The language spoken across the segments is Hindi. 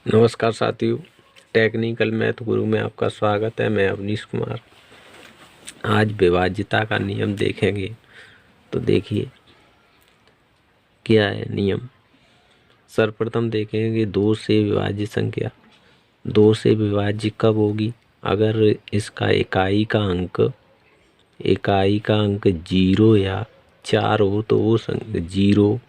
नमस्कार साथियों, टेक्निकल मैथ गुरु में आपका स्वागत है। मैं अवनीश कुमार। आज विभाज्यता का नियम देखेंगे। तो देखिए क्या है नियम। सर्वप्रथम देखेंगे दो से विभाज्य संख्या। दो से विभाज्य कब होगी? अगर इसका इकाई का अंक 0 या 4 हो तो वो संख्या 0,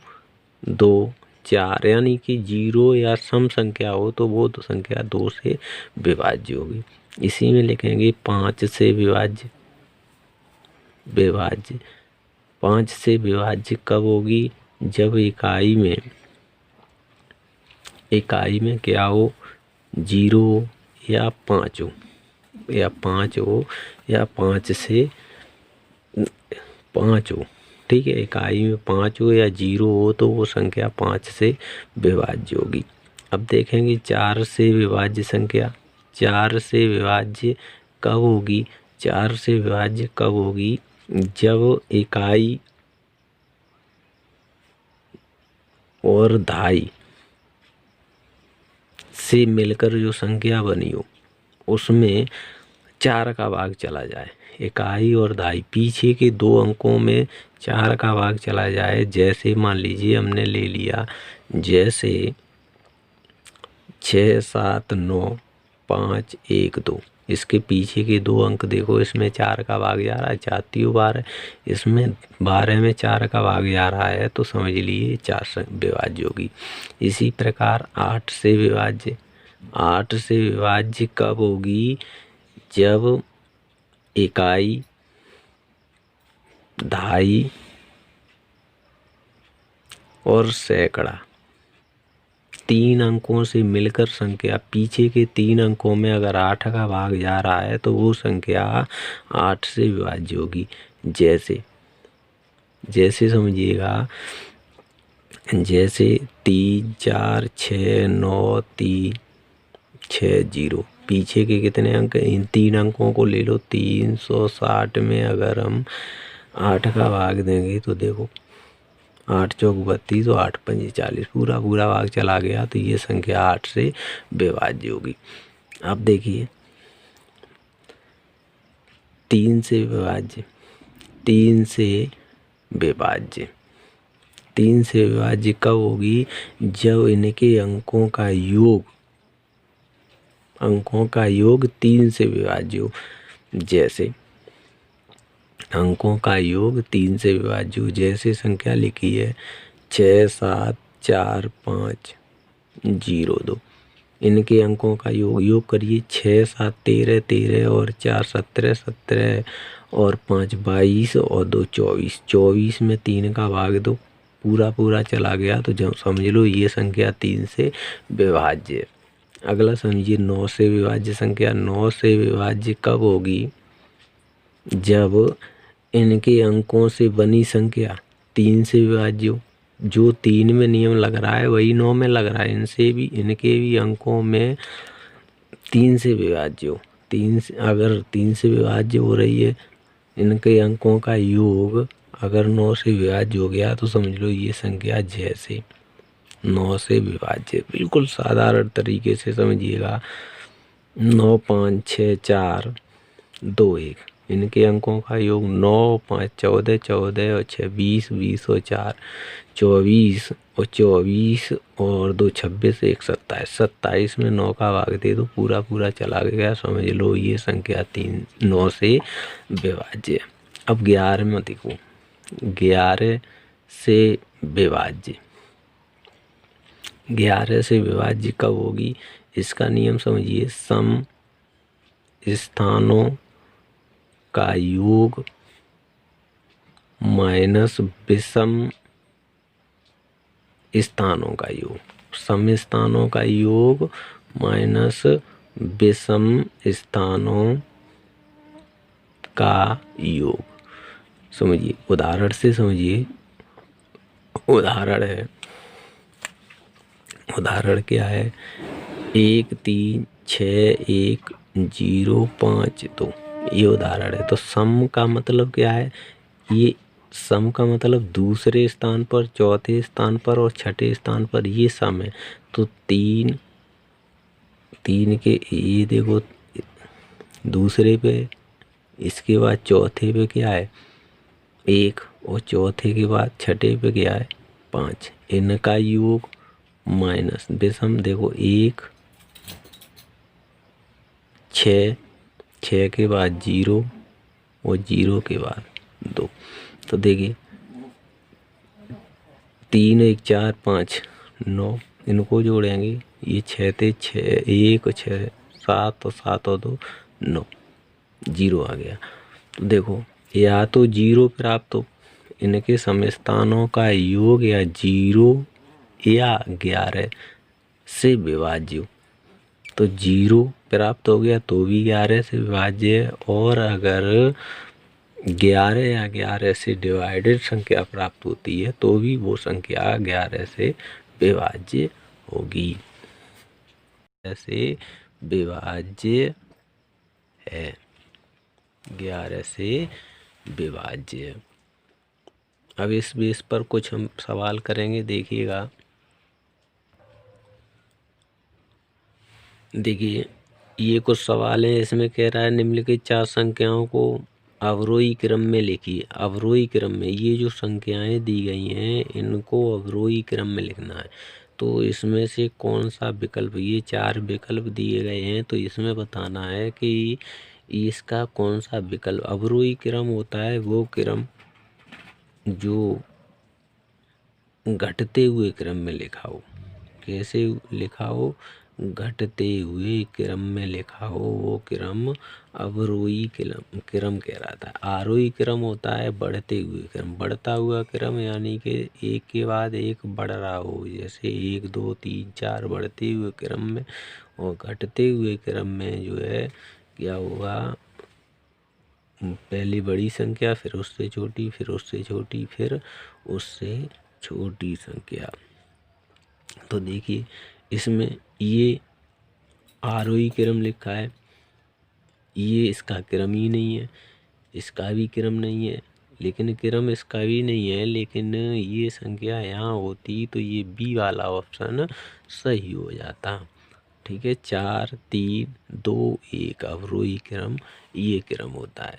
2, 4 यानी कि 0 या सम संख्या हो तो वो तो संख्या 2 से विभाज्य होगी। इसी में लिखेंगे 5 से विभाज्य। 5 से विभाज्य कब होगी? जब इकाई में क्या हो, 0 या 5 हो, या 5 हो, या 5 से 5 हो। ठीक है, इकाई में 5 हो या 0 हो तो वो संख्या 5 से विभाज्य होगी। अब देखेंगे 4 से विभाज्य संख्या। 4 से विभाज्य कब होगी? 4 से विभाज्य कब होगी? जब इकाई और दहाई से मिलकर जो संख्या बनी हो उसमें 4 का भाग चला जाए। इकाई और दहाई पीछे के दो अंकों में 4 का भाग चला जाए। जैसे मान लीजिए हमने ले लिया, जैसे 6, 7, 9, 5, 1, 2। इसके पीछे के दो अंक देखो, इसमें 4 का भाग जा रहा है, 4 12, इसमें 12 में 4 का भाग जा रहा है तो समझ लिए 4 से विभाज्य होगी। इसी प्रकार 8 से विभाज्य। 8 से विभाज्य कब होगी? जब इकाई, दहाई और सैकड़ा 3 अंकों से मिलकर संख्या, पीछे के 3 अंकों में अगर 8 का भाग जा रहा है तो वो संख्या 8 से विभाज्य होगी। जैसे समझिएगा, जैसे 3, 4, 6, 9, 3, 6, 0। पीछे के कितने अंक? इन 3 अंकों को ले लो। 360 में अगर हम 8 का भाग देंगे तो देखो 8 चौक 32 और 8 पंजे 40, पूरा भाग चला गया तो ये संख्या 8 से विभाज्य होगी। अब देखिए 3 से विभाज्य। 3 से विभाज्य कब होगी? जब इनके अंकों का योग 3 से विभाज्य हो। जैसे अंकों का योग 3 से विभाज्य हो, जैसे संख्या लिखी है 6, 7, 4, 5, 0, 2। इनके अंकों का योग करिए। 6, 7, 13, 13 और 4, 17, 17 और 5, 22 और 2, 24। 24 में 3 का भाग दो, पूरा चला गया तो जब समझ लो ये संख्या 3 से विभाज्य है। अगला समझिए 9 से विभाज्य संख्या। 9 से विभाज्य कब होगी? जब इनके अंकों से बनी संख्या 3 से विभाज्य हो। जो 3 में नियम लग रहा है वही 9 में लग रहा है। इनके भी अंकों में 3 से विभाज्य हो। अगर 3 से विभाज्य हो रही है, इनके अंकों का योग अगर 9 से विभाज्य हो गया तो समझ लो ये संख्या जैसे 9 से विभाज्य। बिल्कुल साधारण तरीके से समझिएगा। 9, 5, 6, 4, 2, 1। इनके अंकों का योग 9, 5, 14, 14 और 6, 20, 20 और 4, 24 और 24 और 2, 26, 1, 27। 27 में 9 का भाग दे दो, पूरा चला गया। समझ लो ये संख्या 9 से विभाज्य। अब 11 में देखो, 11 से विभाज्य। 11 से विभाज्य कब होगी? इसका नियम समझिए। सम स्थानों का योग माइनस विषम स्थानों का योग। सम स्थानों का योग माइनस विषम स्थानों का योग। समझिए, उदाहरण से समझिए। उदाहरण क्या है? 1, 3, 6, 1, 0, 5, 2। ये उदाहरण है। तो सम का मतलब क्या है? ये सम का मतलब दूसरे स्थान पर, चौथे स्थान पर और छठे स्थान पर ये सम है। तो 3, 3 के ये देखो दूसरे पे, इसके बाद चौथे पे क्या है 1 और चौथे के बाद छठे पे क्या है 5। इनका योग माइनस विषम देखो 1 6, 6 के बाद 0 और 0 के बाद 2। तो देखिए 3 1 4 5 9, इनको जोड़ेंगे ये 6 थे 6 1 6 7 और 7 और 2 9, 0 आ गया। तो देखो या तो 0 प्राप्त हो, इनके समस्थानों का योग या 0 या 11 से विभाज्य हो। तो 0 प्राप्त हो गया तो भी 11 से विभाज्य है, और अगर 11 या 11 से डिवाइडेड संख्या प्राप्त होती है तो भी वो संख्या 11 से विभाज्य होगी, ऐसे विभाज्य है, 11 से विभाज्य है। अब इस बेस पर कुछ हम सवाल करेंगे, देखिएगा। देखिए ये कुछ सवाल है, इसमें कह रहा है निम्नलिखित 4 संख्याओं को अवरोही क्रम में लिखिए। अवरोही क्रम में ये जो संख्याएं दी गई हैं इनको अवरोही क्रम में लिखना है। तो इसमें से कौन सा विकल्प, ये 4 विकल्प दिए गए हैं तो इसमें बताना है कि इसका कौन सा विकल्प। अवरोही क्रम होता है वो क्रम जो घटते हुए क्रम में लिखा हो। कैसे लिखा हो, घटते हुए क्रम में लिखा हो, वो क्रम अवरोही क्रम कहलाता है। आरोही क्रम होता है बढ़ते हुए क्रम, बढ़ता हुआ क्रम यानी कि एक के बाद एक बढ़ रहा हो, जैसे 1 2 3 4 बढ़ते हुए क्रम में। और घटते हुए क्रम में जो है क्या होगा, पहली बड़ी संख्या, फिर उससे छोटी, फिर उससे छोटी, फिर उससे छोटी संख्या। तो देखिए इसमें ये आरोही क्रम लिखा है, ये इसका क्रम ही नहीं है, इसका भी क्रम नहीं है, लेकिन क्रम इसका भी नहीं है, लेकिन ये संख्या यहाँ होती तो ये बी वाला ऑप्शन सही हो जाता। ठीक है, 4 3 2 1 अवरोही क्रम ये क्रम होता है।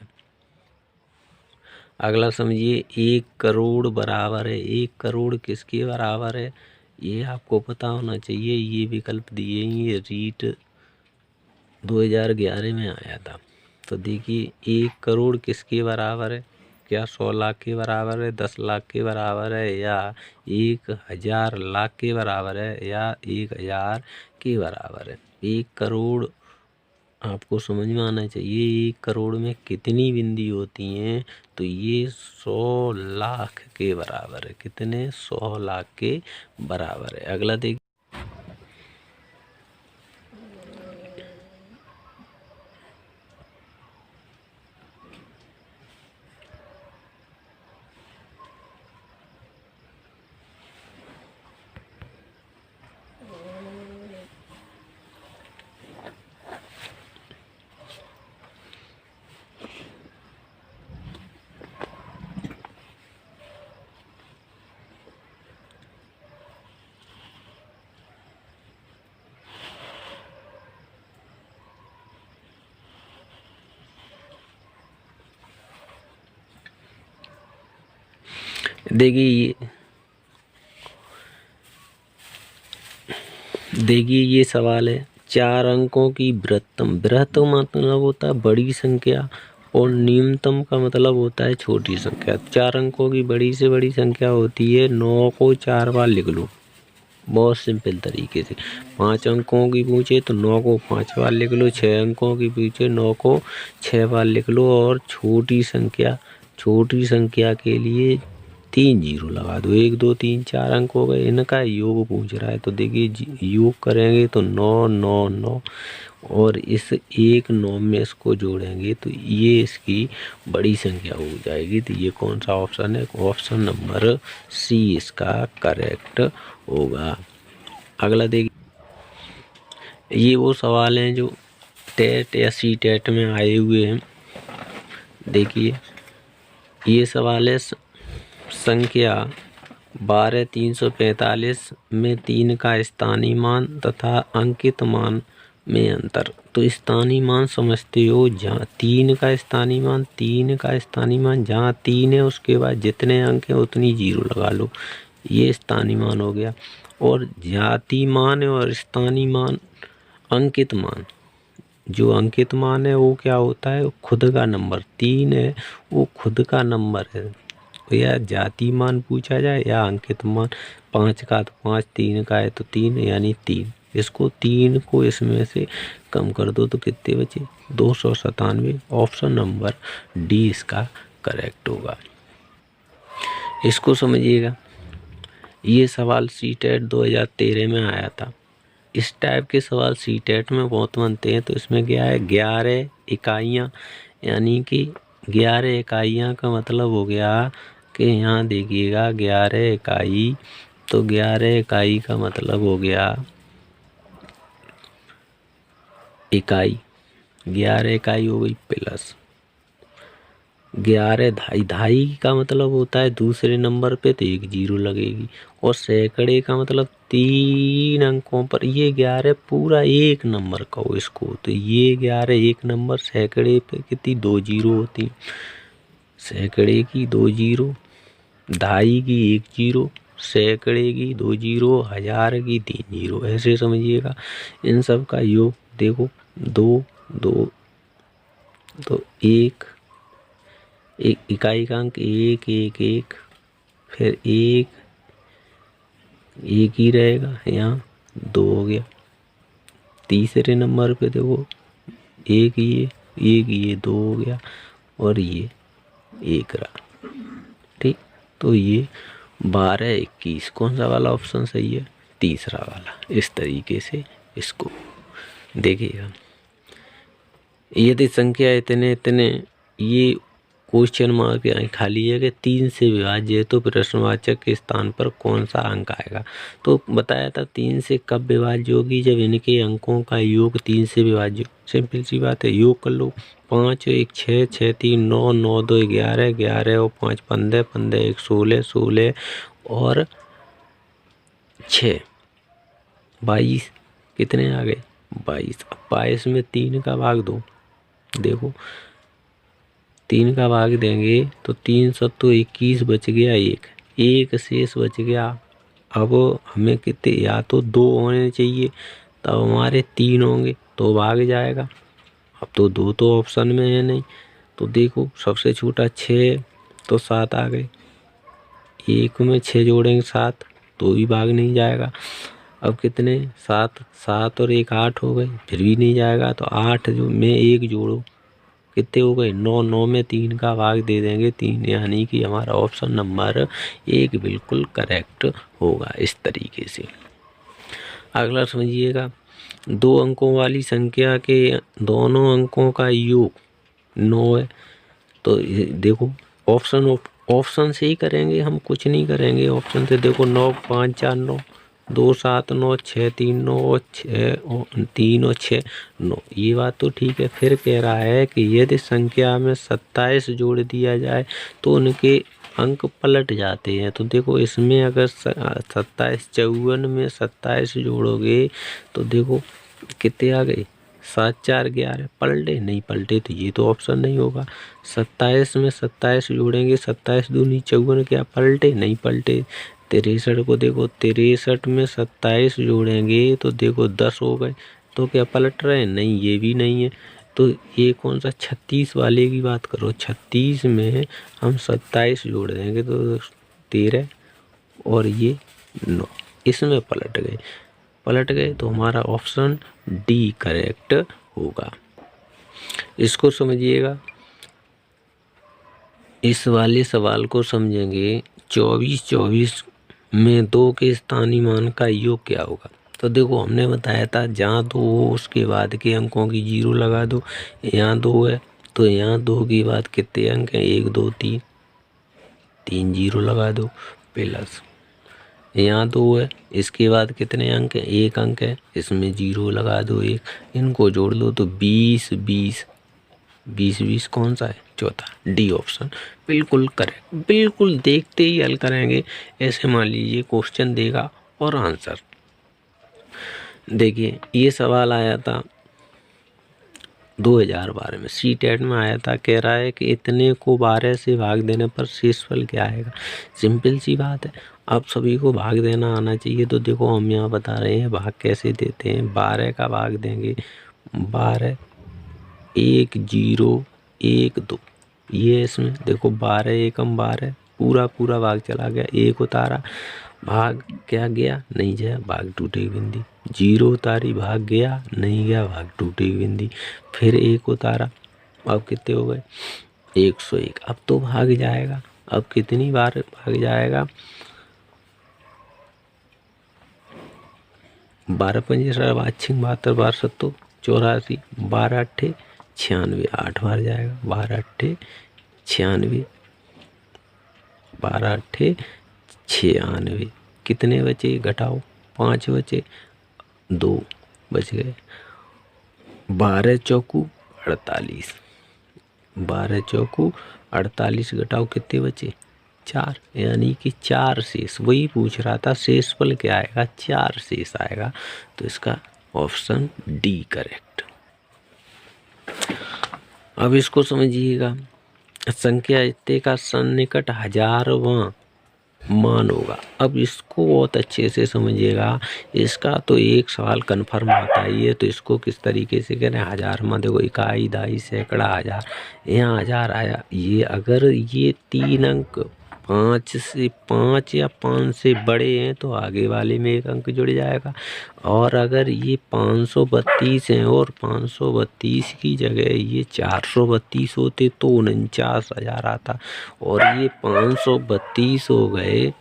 अगला समझिए 1 करोड़ बराबर है, 1 करोड़ किसके बराबर है ये आपको पता होना चाहिए। ये विकल्प दिए, ये रीट 2011 में आया था। तो देखिए 1 करोड़ किसके बराबर है, क्या 100 लाख के बराबर है, 10 लाख के बराबर है, या 1000 लाख के बराबर है, या 1000 के बराबर है। 1 करोड़ आपको समझ में आना चाहिए, 1 करोड़ में कितनी बिंदी होती हैं, तो ये 100 लाख के बराबर है। कितने, 100 लाख के बराबर है। अगला देखिए, देखिए ये सवाल है, 4 अंकों की बृहत्तम, बृहत्तम मतलब होता है बड़ी संख्या, और न्यूनतम का मतलब होता है छोटी संख्या। 4 अंकों की बड़ी से बड़ी संख्या होती है 9 को 4 बार लिख लो, बहुत सिंपल तरीके से। 5 अंकों की पूछे तो 9 को 5 बार लिख लो, 6 अंकों की पूछे 9 को 6 बार लिख लो, और छोटी संख्या के लिए 3 जीरो लगा दो। 1 2 3 4 अंक हो गए, इनका योग पूछ रहा है। तो देखिए योग करेंगे तो 9 9 9, और इस 1 9 में इसको जोड़ेंगे तो ये इसकी बड़ी संख्या हो जाएगी। तो ये कौन सा ऑप्शन है, ऑप्शन नंबर सी इसका करेक्ट होगा। अगला देखिए, ये वो सवाल हैं जो टेट या सी टेट में आए हुए हैं। देखिए ये सवाल है, संख्या 12345 में 3 का स्थानीय मान तथा अंकित मान में अंतर। तो स्थानीय मान समझते हो, जहाँ 3 का स्थानीय मान जहाँ 3 है उसके बाद जितने अंक हैं उतनी 0 लगा लो, ये स्थानीय मान हो गया। और जाति मान और स्थानीय मान, अंकित मान, जो अंकित मान है वो क्या होता है, खुद का नंबर। 3 है वो खुद का नंबर है, या जाति मान पूछा जाए या अंकित मान। 5 का तो 5, 3 का है तो 3, यानी 3। इसको 3 को इसमें से कम कर दो तो कितने बचे, 297। ऑप्शन नंबर डी इसका करेक्ट होगा। इसको समझिएगा, ये सवाल सीटेट 2013 में आया था। इस टाइप के सवाल सीटेट में बहुत बनते हैं। तो इसमें क्या है, 11 इकाइयाँ, यानी कि 11 इकाइयाँ का मतलब हो गया कि यहाँ देखिएगा 11 इकाई, तो 11 इकाई का मतलब हो गया इकाई, 11 इकाई हो गई प्लस 11 ढाई। ढाई का मतलब होता है दूसरे नंबर पे तो 1 0 लगेगी। और सैकड़े का मतलब 3 अंकों पर, ये 11 पूरा एक नंबर का हो इसको, तो ये 11 एक नंबर, सैकड़े पे कितनी 2 0 होती, सैकड़े की 2 0, ढाई की 1 0, सैकड़े की 2 0, 1000 की 3 0। ऐसे समझिएगा। इन सब का योग देखो, 2 2 तो 1 इकाई का अंक 1 1 1, फिर 1 ही रहेगा, यहाँ 2 हो गया। तीसरे नंबर पे देखो 1 ये 2 हो गया, और ये 1 रहा। ठीक, तो ये 12 21 कौन सा वाला ऑप्शन सही है, तीसरा वाला। इस तरीके से इसको देखिएगा। यदि संख्या इतने इतने, ये क्वेश्चन मार्क यहाँ खाली है कि 3 से विभाज्य है तो प्रश्नवाचक के स्थान पर कौन सा अंक आएगा। तो बताया था 3 से कब विभाज्य होगी, जब इनके अंकों का योग 3 से विभाज्य हो। सिंपल सी बात है, योग कर लो। 5 1 6 6 3 9 9 2 11 11 और 5 15 15 1 16 16 और 6 22, कितने आ गए 22। अब 22 में 3 का भाग दो, देखो 3 का भाग देंगे तो 3 सत्तो 21 बच गया, एक शेष बच गया। अब हमें कितने, या तो 2 होने चाहिए, तब हमारे 3 होंगे तो भाग जाएगा। अब तो 2 तो ऑप्शन में है नहीं, तो देखो सबसे छोटा 6, तो 7 आ गए। 1 में 6 जोड़ेंगे 7, तो भी भाग नहीं जाएगा। अब कितने, 7 7 और 1 8 हो गए, फिर भी नहीं जाएगा। तो 8 जो में 1 जोड़ो, कितने हो गए 9, 9 में 3 का भाग दे देंगे 3, यानी कि हमारा ऑप्शन नंबर 1 बिल्कुल करेक्ट होगा। इस तरीके से अगला समझिएगा, 2 अंकों वाली संख्या के दोनों अंकों का योग 9 है। तो देखो ऑप्शन से ही करेंगे, हम कुछ नहीं करेंगे। ऑप्शन से देखो 9 5 4 9, 2 7 9 6 3 9 6 3 और 6 9, ये बात तो ठीक है। फिर कह रहा है कि यदि संख्या में 27 जोड़ दिया जाए तो उनके अंक पलट जाते हैं। तो देखो इसमें अगर 27 54 में 27 जोड़ोगे तो देखो कितने आ गए, 7 4 11, पलटे नहीं पलटे, तो ये तो ऑप्शन नहीं होगा। 27 में 27 जोड़ेंगे, 27 दूनी 54, क्या पलटे नहीं पलटे। 63 को देखो, 63 में 27 जोड़ेंगे तो देखो 10 हो गए, तो क्या पलट रहे हैं, नहीं ये भी नहीं है। तो ये कौन सा, 36 वाले की बात करो। 36 में हम 27 जोड़ देंगे तो 13 और ये 9, इसमें पलट गए तो हमारा ऑप्शन डी करेक्ट होगा। इसको समझिएगा, इस वाले सवाल को समझेंगे। 24 24 में 2 के स्थानीय मान का योग क्या होगा। तो देखो हमने बताया था जहाँ 2 हो उसके बाद के अंकों की 0 लगा दो। यहाँ 2 है तो यहाँ 2 के बाद कितने अंक हैं, 1 2 3, 3 0 लगा दो। प्लस यहाँ 2 है, इसके बाद कितने अंक हैं, 1 अंक है, इसमें 0 लगा दो 1, इनको जोड़ दो तो 20 20 20 20 कौन सा है, चौथा, डी ऑप्शन बिल्कुल करेक्ट। बिल्कुल देखते ही हल करेंगे। ऐसे मान लीजिए क्वेश्चन देगा और आंसर देखिए। ये सवाल आया था 2012 में सीटेट में आया था। कह रहा है कि इतने को 12 से भाग देने पर शेषफल क्या आएगा। सिंपल सी बात है, अब सभी को भाग देना आना चाहिए। तो देखो हम यहाँ बता रहे हैं भाग कैसे देते हैं। 12 का भाग देंगे 12 1 0 1 2, ये इसमें देखो 12 एकम 12, पूरा पूरा भाग चला गया। 1 उतारा, भाग क्या गया, नहीं गया, भाग टूटी बिंदी। 0 उतारी, भाग गया, नहीं गया, भाग टूटी बिंदी। फिर 1 उतारा, अब कितने हो गए 101। अब तो भाग जाएगा। अब कितनी बार भाग जाएगा, 12 पंजे 18 72 12 सत्तो 84, 12 अट्ठे 96, 8 बार जाएगा। 12 अट्ठे 96, 12 अट्ठे 96, कितने बचे घटाओ, 5 बचे, 2 बच गए। 12 चौकू 48, 12 चौकू 48 घटाओ कितने बचे 4, यानी कि 4 शेष। वही पूछ रहा था शेषफल क्या आएगा, 4 शेष आएगा। तो इसका ऑप्शन डी करेक्ट। अब इसको समझिएगा, संख्या इतने का सन्निकट 1000वां मान होगा। अब इसको बहुत अच्छे से समझिएगा, इसका तो एक सवाल कन्फर्म आता ही है। तो इसको किस तरीके से करें, 1000 में देखो इकाई दहाई सैकड़ा हज़ार, यहाँ 1000 आया। ये अगर ये 3 अंक 5 या 5 से बड़े हैं तो आगे वाले में 1 अंक जुड़ जाएगा। और अगर ये 532 हैं और 532 की जगह ये 432 होते तो 49,000 आता। और ये 532 हो गए,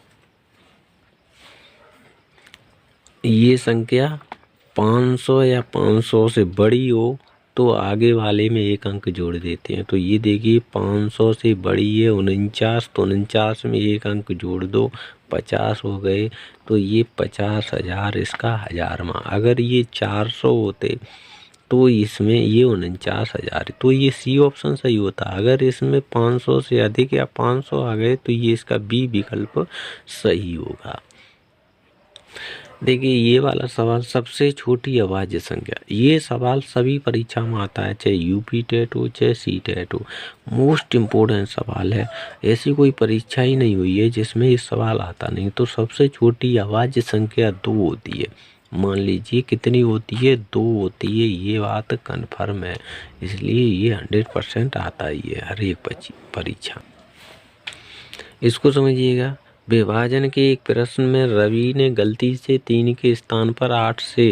ये संख्या 500 या 500 से बड़ी हो तो आगे वाले में 1 अंक जोड़ देते हैं। तो ये देखिए 500 से बड़ी है 49, तो 49 में 1 अंक जोड़ दो, 50 हो गए। तो ये 50,000 इसका 1000वां। अगर ये 400 होते तो इसमें ये 49,000, तो ये सी ऑप्शन सही होता। अगर इसमें 500 से अधिक या 500 आ गए तो ये इसका बी विकल्प सही होगा। देखिए ये वाला सवाल, सबसे छोटी अभाज्य संख्या, ये सवाल सभी परीक्षा में आता है, चाहे यूपी टेट हो चाहे सी टेट हो। मोस्ट इम्पोर्टेंट सवाल है, ऐसी कोई परीक्षा ही नहीं हुई है जिसमें ये सवाल आता नहीं। तो सबसे छोटी अभाज्य संख्या 2 होती है। मान लीजिए कितनी होती है, 2 होती है, ये बात कन्फर्म है। इसलिए ये 100% आता ही है हर एक परीक्षा। इसको समझिएगा, विभाजन के एक प्रश्न में रवि ने गलती से 3 के स्थान पर 8 से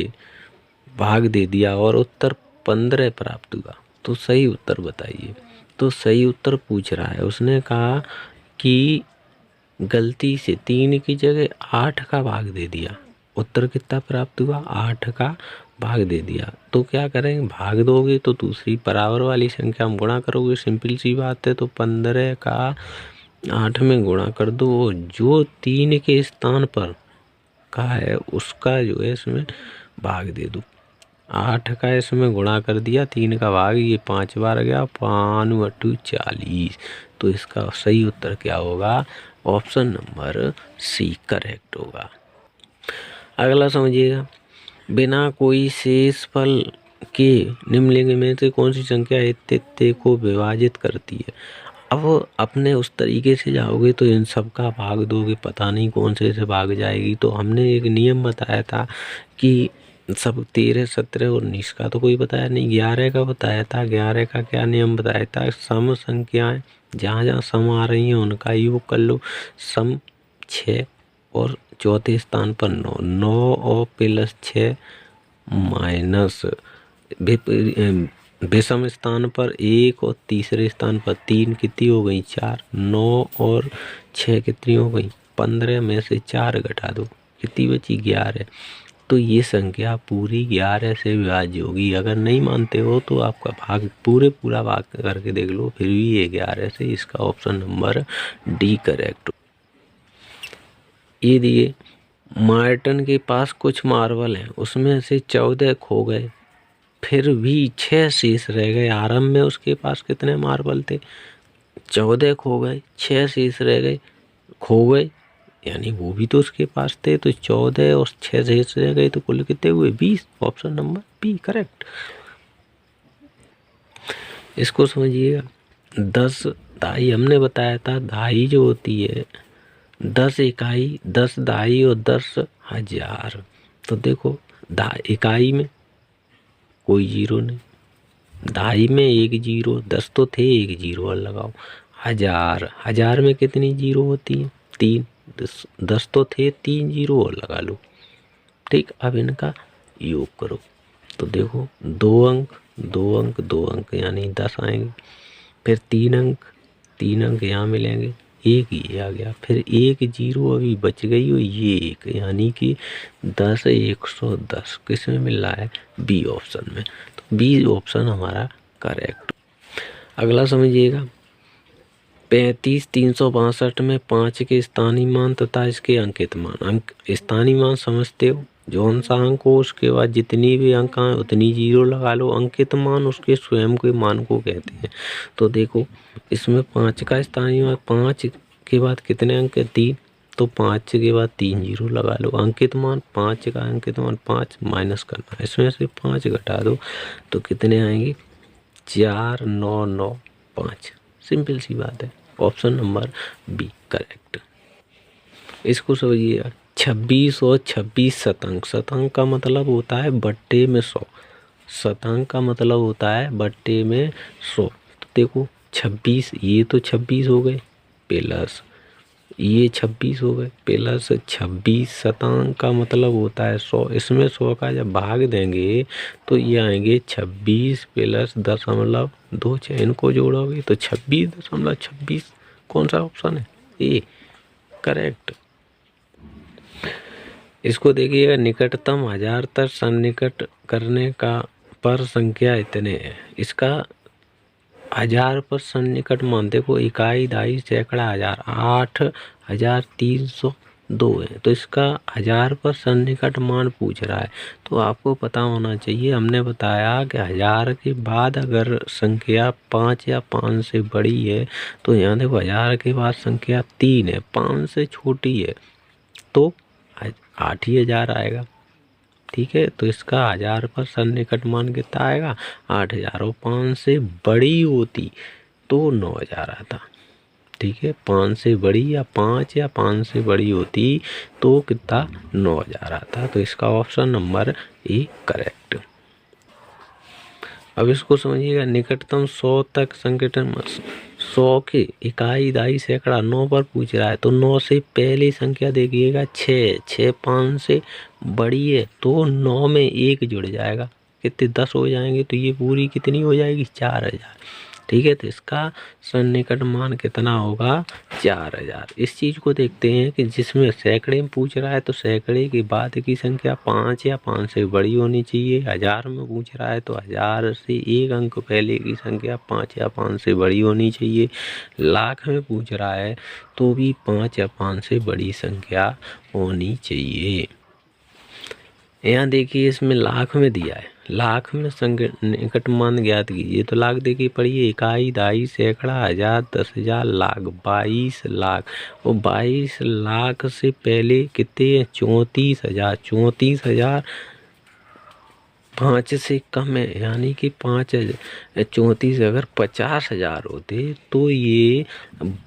भाग दे दिया और उत्तर 15 प्राप्त हुआ। तो सही उत्तर बताइए। तो सही उत्तर पूछ रहा है, उसने कहा कि गलती से 3 की जगह 8 का भाग दे दिया, उत्तर कितना प्राप्त हुआ, 8 का भाग दे दिया। तो क्या करेंगे, भाग दोगे तो दूसरी बराबर वाली संख्या में गुणा करोगे, सिंपल सी बात है। तो 15 का 8 में गुणा कर दो, जो 3 के स्थान पर का है उसका जो है इसमें भाग दे दो। 8 का इसमें गुणा कर दिया, 3 का भाग, ये 5 बार गया, 5 × 40। तो इसका सही उत्तर क्या होगा, ऑप्शन नंबर सी करेक्ट होगा। अगला समझिएगा, बिना कोई शेषफल के निम्नलिखित में से कौन सी संख्या इतने को विभाजित करती है। अब अपने उस तरीके से जाओगे तो इन सब का भाग दोगे, पता नहीं कौन से भाग जाएगी। तो हमने एक नियम बताया था कि सब 13 17 और 19 का तो कोई बताया नहीं, 11 का बताया था। 11 का क्या नियम बताया था, सम संख्याएं जहाँ जहाँ सम आ रही हैं उनका योग कर लो। सम 6 और चौथे स्थान पर 9, 9 और +6 माइनस विषम स्थान पर 1 और तीसरे स्थान पर 3, कितनी हो गई 4। 9 और 6 कितनी हो गई 15, में से 4 घटा दो, कितनी बची 11। तो ये संख्या पूरी 11 से विभाज्य होगी। अगर नहीं मानते हो तो आपका भाग पूरा भाग करके देख लो, फिर भी ये 11 से, इसका ऑप्शन नंबर डी करेक्ट। ये दिए, मार्टन के पास कुछ मार्बल हैं, उसमें से 14 खो गए, फिर भी 6 शेष रह गए। आरंभ में उसके पास कितने मार्बल थे, 14 खो गए, 6 शेष रह गए, खो गए यानी वो भी तो उसके पास थे। तो 14 और 6 शेष रह गए, तो कुल कितने हुए 20। Option number B correct. इसको समझिएगा। 10 दाई हमने बताया था, दाई जो होती है 10 इकाई, 10 दाई और 10 हजार। तो देखो इकाई में कोई जीरो नहीं, दाई में एक जीरो, 10 तो थे एक जीरो और लगाओ। हजार, हजार में कितनी जीरो होती है? 3। 10 तो थे 3 जीरो और लगा लो। ठीक, अब इनका योग करो तो देखो 2 अंक 2 अंक 2 अंक यानी 10 आएंगे। फिर 3 अंक यहाँ मिलेंगे, एक ये आ गया। फिर एक जीरो अभी बच गई हो, ये एक, यानी कि 10 110 किस में मिल रहा है? बी ऑप्शन में। तो बी ऑप्शन हमारा करेक्ट। अगला समझिएगा, 35 362 में 5 के स्थानीय मान तथा इसके अंकित मान। अंक स्थानीय मान समझते हो, जौन सा अंक हो उसके बाद जितनी भी अंक आए उतनी जीरो लगा लो। अंकित मान उसके स्वयं के मान को कहते हैं। तो देखो इसमें 5 का स्थानीय मान, 5 के बाद कितने अंक है? 3, तो 5 के बाद 3 जीरो लगा लो। अंकित मान 5 का अंकित मान 5 माइनस करना, इसमें से 5 घटा दो तो कितने आएंगे? 4 9 9 5। सिंपल सी बात है, ऑप्शन नंबर बी करेक्ट। इसको समझिए, 26 और 26 शतांक। शतांक का मतलब होता है बट्टे में 100। शतांक का मतलब होता है बट्टे में 100। तो देखो 26, ये तो 26 हो गए, प्लस ये 26 हो गए, प्लस 26 शतांक का मतलब होता है 100। इसमें 100 का जब भाग देंगे तो ये आएंगे 26 प्लस 0.26। इनको जोड़ोगे तो 26.26। कौन सा ऑप्शन है? A correct. इसको देखिएगा, निकटतम 1000 तक सन्निकट करने का पर संख्या इतने है। इसका 1000 पर सन्निकट मान देखो, इकाई दाई सैकड़ा हजार, 8302 है। तो इसका 1000 पर सन्निकट मान पूछ रहा है। तो आपको पता होना चाहिए, हमने बताया कि 1000 के बाद अगर संख्या 5 या 5 से बड़ी है तो यहाँ देखो 1000 के बाद संख्या 3 है, 5 से छोटी है तो 8000 आएगा। ठीक है, तो इसका 1000 पर सन्निकट मान कितना आएगा? 8000। और 5 से बड़ी होती तो 9000 आता। ठीक है, 5 से बड़ी या 5 से बड़ी होती तो कितना? 9000 आता। तो इसका ऑप्शन नंबर ए करेक्ट। अब इसको समझिएगा, निकटतम 100 तक संगठन 100 के इकाई दाई सैकड़ा 9 पर पूछ रहा है। तो 9 से पहली संख्या देखिएगा 6 5 से बड़ी है तो 9 में 1 जुड़ जाएगा, कितने? 10 हो जाएंगे। तो ये पूरी कितनी हो जाएगी? 4000। ठीक है, तो इसका सन्निकट मान कितना होगा? 4000। इस चीज़ को देखते हैं कि जिसमें सैकड़े में पूछ रहा है तो सैकड़े के बाद की संख्या 5 या 5 से बड़ी होनी चाहिए। 1000 में पूछ रहा है तो 1000 से एक अंक पहले की संख्या 5 या 5 से बड़ी होनी चाहिए। लाख में पूछ रहा है तो भी 5 या 5 से बड़ी संख्या होनी चाहिए। यहाँ देखिए, इसमें लाख में दिया है, लाख में निकट मान ज्ञात कीजिए। तो लाख देखिए पढ़िए, इकाई दाई सैकड़ा हजार 10,000 लाख 22 लाख। और 22 लाख से पहले कितने हैं? 34,000। 34,000 5 से कम है, यानी कि 34 अगर 50,000 होते तो ये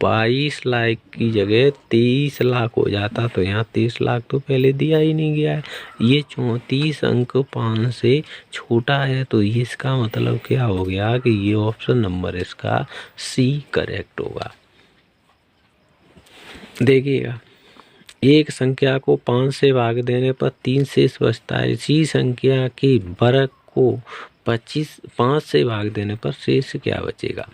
22 लाख की जगह 23 लाख हो जाता। तो यहाँ 23 लाख तो पहले दिया ही नहीं गया है। ये 34 अंक 5 से छोटा है। तो ये इसका मतलब क्या हो गया कि ये ऑप्शन नंबर इसका सी करेक्ट होगा। देखिएगा, एक संख्या को 5 से भाग देने पर 3 शेष बचता है। इसी संख्या के वर्ग को 5 से भाग देने पर शेष क्या बचेगा?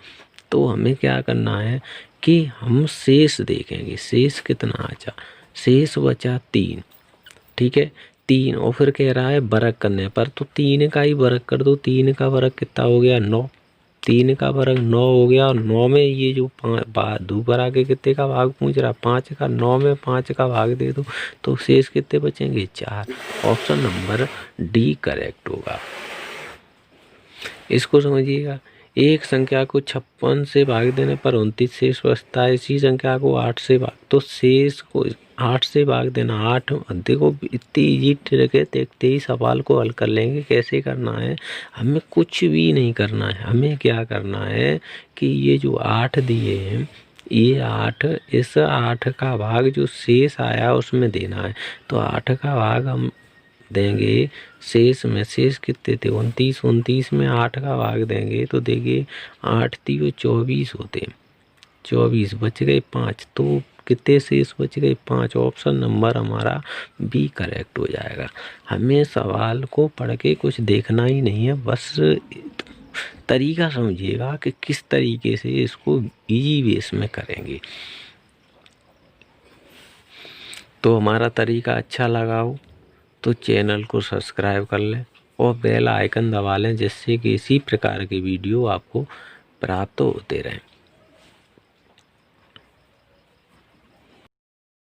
तो हमें क्या करना है कि हम शेष देखेंगे, शेष कितना बचा? शेष बचा 3। ठीक है, 3। और फिर कह रहा है वर्ग करने पर, तो 3 का ही वर्ग कर दो। 3 का वर्ग कितना हो गया? 9। 3 का वर्ग 9 हो गया। और 9 में ये जो ऊपर आके कितने का भाग पूछ रहा? 5 का। 9 में 5 का भाग दे दो तो शेष कितने बचेंगे? 4। ऑप्शन नंबर डी करेक्ट होगा। इसको समझिएगा, एक संख्या को 56 से भाग देने पर 29 शेष बचता है। इसी संख्या को 8 से भाग, तो शेष को 8 से भाग देना। 8 देखो इतनी इजी ट्रिक है, देखते ही सवाल को हल कर लेंगे। कैसे करना है, हमें कुछ भी नहीं करना है। हमें क्या करना है कि ये जो 8 दिए हैं, ये 8, इस 8 का भाग जो शेष आया उसमें देना है। तो 8 का भाग हम देंगे शेष में। शेष कितने थे, 29। 29 में 8 का भाग देंगे तो देखिए 8 3 24 होते, 24 बच गए 5। तो कितने शेष बच गए, 5। ऑप्शन नंबर हमारा बी करेक्ट हो जाएगा। हमें सवाल को पढ़ के कुछ देखना ही नहीं है, बस तरीका समझिएगा कि किस तरीके से इसको इजी बेस में करेंगे। तो हमारा तरीका अच्छा लगा हो तो चैनल को सब्सक्राइब कर लें और बेल आइकन दबा लें, जिससे कि इसी प्रकार के वीडियो आपको प्राप्त होते रहें।